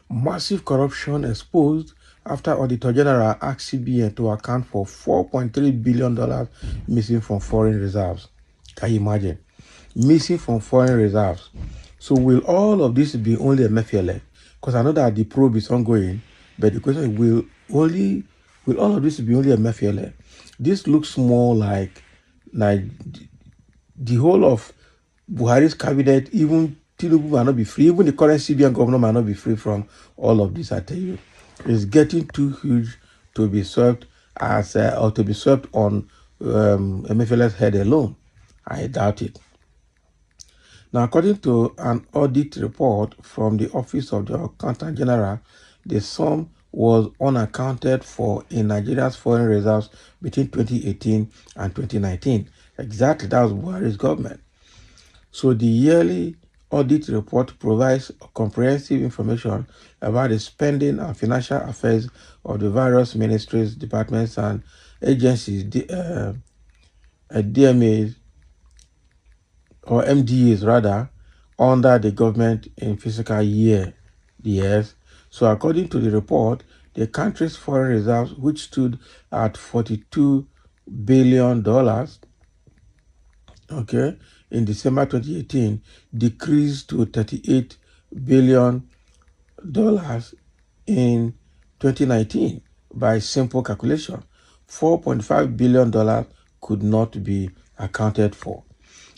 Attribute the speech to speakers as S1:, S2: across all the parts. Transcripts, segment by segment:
S1: Massive corruption exposed after Auditor General asked CBN to account for $4.3 billion missing from foreign reserves. Can you imagine? Missing from foreign reserves. So will all of this be only Emefiele? Because I know that the probe is ongoing, but the question is, will all of this be only Emefiele? This looks more like the whole of Buhari's cabinet, even Tíròùɓĺè might not be free, even the current CBN governor might not be free from all of this, I tell you. It's getting too huge to be swept or to be swept on Emefiele's head alone. I doubt it. Now, according to an audit report from the Office of the Accountant General, the sum was unaccounted for in Nigeria's foreign reserves between 2018 and 2019. Exactly, that was Buhari's government. So the yearly audit report provides comprehensive information about the spending and financial affairs of the various ministries, departments, and agencies, DMAs, or MDAs rather, under the government in fiscal year, yes. So according to the report, the country's foreign reserves, which stood at $42 billion, okay, in December 2018, decreased to $38 billion in 2019 by simple calculation. $4.5 billion could not be accounted for.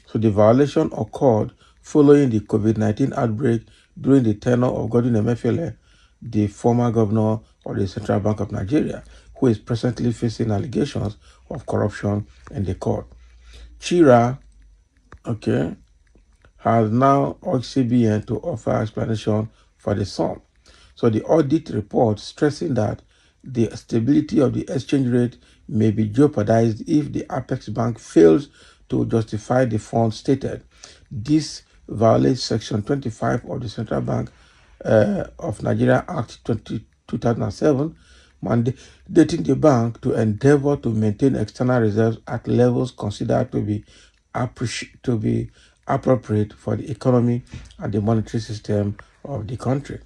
S1: So the violation occurred following the COVID-19 outbreak during the tenure of Godwin Emefiele, the former governor of the Central Bank of Nigeria, who is presently facing allegations of corruption in the court. Chira, okay, has now urged CBN to offer explanation for the sum. So the audit report stressing that the stability of the exchange rate may be jeopardized if the Apex Bank fails to justify the funds stated. This violates Section 25 of the Central Bank of Nigeria Act 2007, mandating the bank to endeavor to maintain external reserves at levels considered to be appropriate for the economy and the monetary system of the country.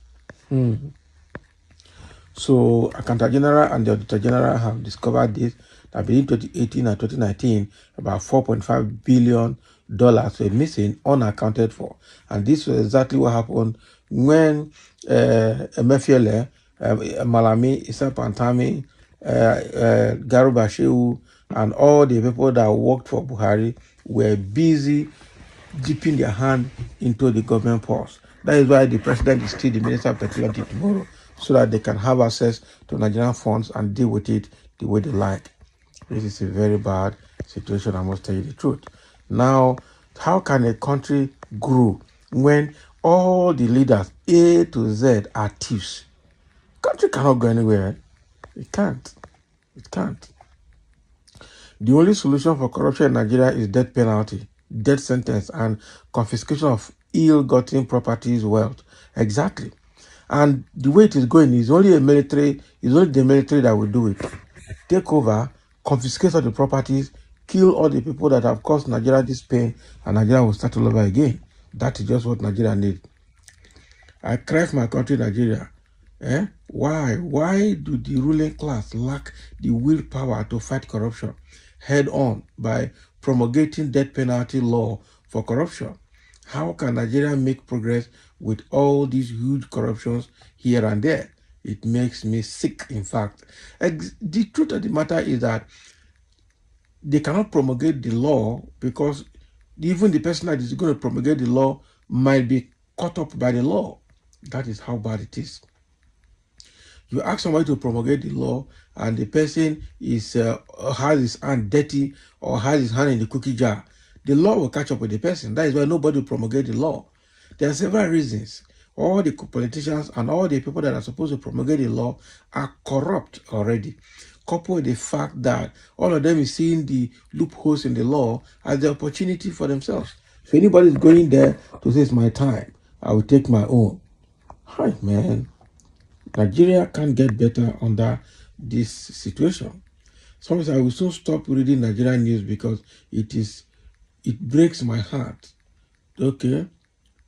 S1: So, Accountant General and the Auditor General have discovered this, that between 2018 and 2019, about $4.5 billion were missing, unaccounted for. And this was exactly what happened when Emefiele, Malami, Issa Pantami, Garuba Shehu, and all the people that worked for Buhari were busy dipping their hand into the government purse. That is why the president is still the Minister of Petroleum tomorrow, so that they can have access to Nigerian funds and deal with it the way they like. This is a very bad situation, I must tell you the truth. Now, how can a country grow when all the leaders, A to Z, are thieves? Country cannot go anywhere. It can't. It can't. The only solution for corruption in Nigeria is death penalty, death sentence, and confiscation of ill-gotten properties, wealth. Exactly. And the way it is going is only the military that will do it. Take over, confiscate all the properties, kill all the people that have caused Nigeria this pain, and Nigeria will start all over again. That is just what Nigeria needs. I cry for my country, Nigeria. Why? Why do the ruling class lack the willpower to fight corruption head on by promulgating death penalty law for corruption? How can Nigeria make progress with all these huge corruptions here and there? It makes me sick, in fact. The truth of the matter is that they cannot promulgate the law because even the person that is going to promulgate the law might be caught up by the law. That is how bad it is. You ask somebody to promulgate the law and the person is has his hand dirty or has his hand in the cookie jar, the law will catch up with the person. That is why nobody will promulgate the law. There are several reasons. All the politicians and all the people that are supposed to promulgate the law are corrupt already. Coupled with the fact that all of them is seeing the loopholes in the law as the opportunity for themselves. So anybody is going there to say it's my time, I will take my own. Hi, man. Nigeria can't get better under this situation. Sometimes I will soon stop reading Nigerian news because it breaks my heart, okay,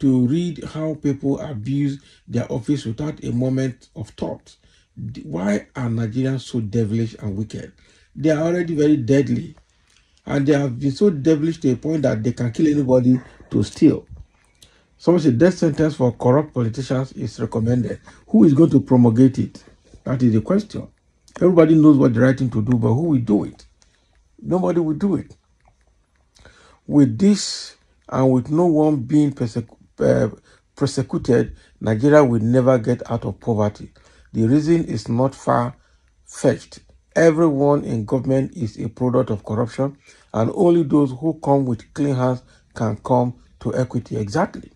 S1: to read how people abuse their office without a moment of thought. Why are Nigerians so devilish and wicked? They are already very deadly. And they have been so devilish to a point that they can kill anybody to steal. Someone said death sentence for corrupt politicians is recommended. Who is going to promulgate it? That is the question. Everybody knows what the right thing to do, but who will do it? Nobody will do it. With this and with no one being persecuted, Nigeria will never get out of poverty. The reason is not far-fetched. Everyone in government is a product of corruption, and only those who come with clean hands can come to equity. Exactly.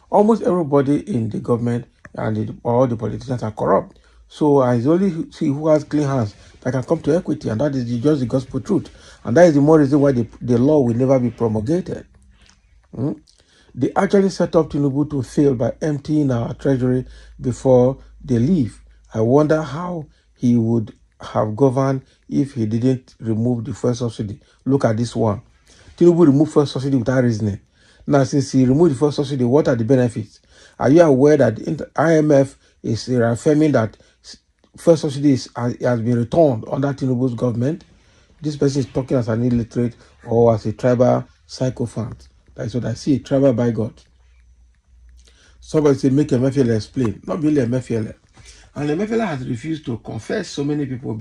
S1: Almost everybody in the government and all the politicians are corrupt. So I only see who has clean hands that can come to equity, and that is just the gospel truth. And that is the more reason why the law will never be promulgated. They actually set up Tíròùɓĺè to fail by emptying our treasury before they leave. I wonder how he would have governed if he didn't remove the fuel subsidy. Look at this one. Tíròùɓĺè removed fuel subsidy without reasoning. Now, since he removed the fuel subsidy, what are the benefits? Are you aware that the IMF is affirming that fuel subsidy has been returned under Tíròùɓĺè's government? This person is talking as an illiterate or as a tribal sycophant. That is what I see, tribal bigot. Somebody said, make Emefiele explain. Not really Emefiele. And Emefiele has refused to confess so many people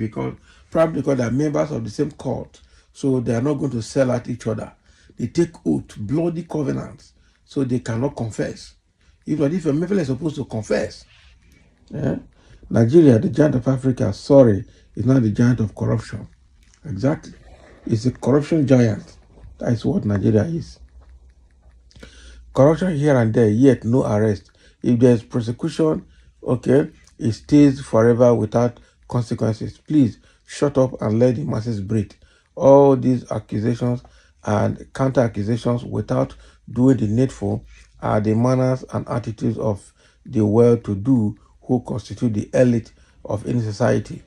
S1: probably because they are members of the same cult. So they are not going to sell at each other. They take oath, bloody covenants, so they cannot confess. If Emefiele is supposed to confess, Nigeria, the giant of Africa, sorry, is not the giant of corruption. Exactly. It's a corruption giant. That is what Nigeria is. Corruption here and there, yet no arrest. If there's prosecution, okay, it stays forever without consequences. Please shut up and let the masses breathe. All these accusations and counter accusations without doing the needful are the manners and attitudes of the well-to-do who constitute the elite of any society.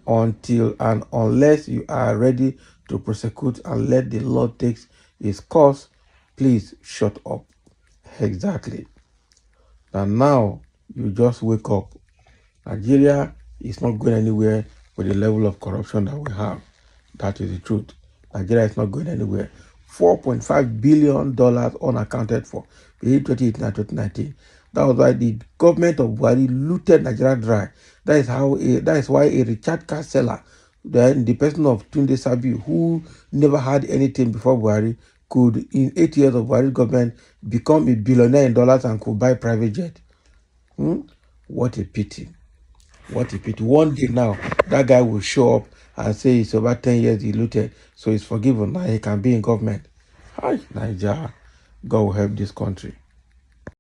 S1: Until and unless you are ready to prosecute and let the law take its course, please shut up. Exactly. And now you just wake up. Nigeria is not going anywhere with the level of corruption that we have. That is the truth. Nigeria is not going anywhere. $4.5 billion unaccounted for between 2018 and 2019. That was why the government of Buhari looted Nigeria dry. That is why a recharge card seller, the person of Tunde Sabiu, who never had anything before Buhari, could, in 8 years of Buhari government, become a billionaire in dollars and could buy private jet. What a pity. What a pity. One day now, that guy will show up and say it's over 10 years he looted, so he's forgiven. Now he can be in government. Hi, Nigeria. God will help this country.